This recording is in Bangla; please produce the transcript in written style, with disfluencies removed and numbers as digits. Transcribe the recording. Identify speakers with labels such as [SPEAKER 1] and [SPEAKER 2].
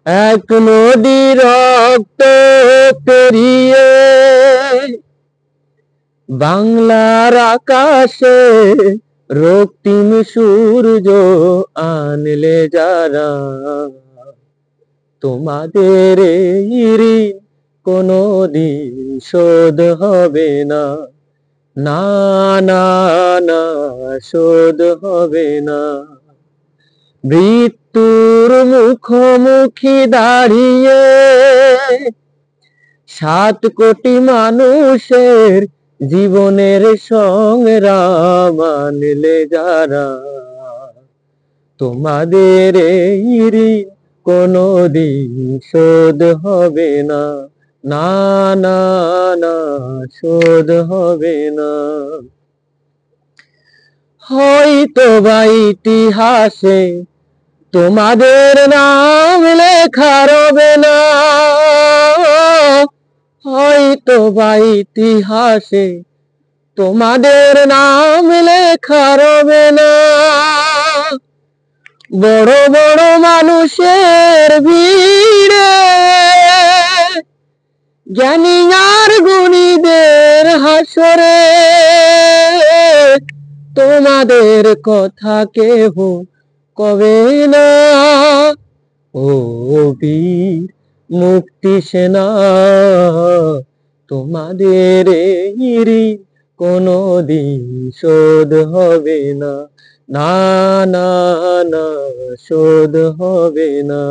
[SPEAKER 1] এক নদী রক্ত পেরিয়ে বাংলার আকাশে রক্তিম সূর্য আনলে যারা, তোমাদের এই ঋণ কোনদিন শোধ হবে না, না না না শোধ হবে না। মৃত্যুর মুখোমুখি দাঁড়িয়ে 7 কোটি মানুষের জীবনের সংগ্রাম আনলে যারা, তোমাদের এই ঋণ কোনদিন শোধ হবে না, না না না শোধ হবে না। হয়তো বা ইতিহাসে তোমাদের নাম লেখা রবে না, হয়তো বা ইতিহাসে তোমাদের নাম লেখা রবে না। বড় বড় মানুষের ভিড়ে জ্ঞানী আর গুণীদের হাসরে তোমাদের কথা কেহ কবে না। ও বীর মুক্তি সেনা, তোমাদের এই ঋণ কোনদিন শোধ হবে না, না না না শোধ হবে না।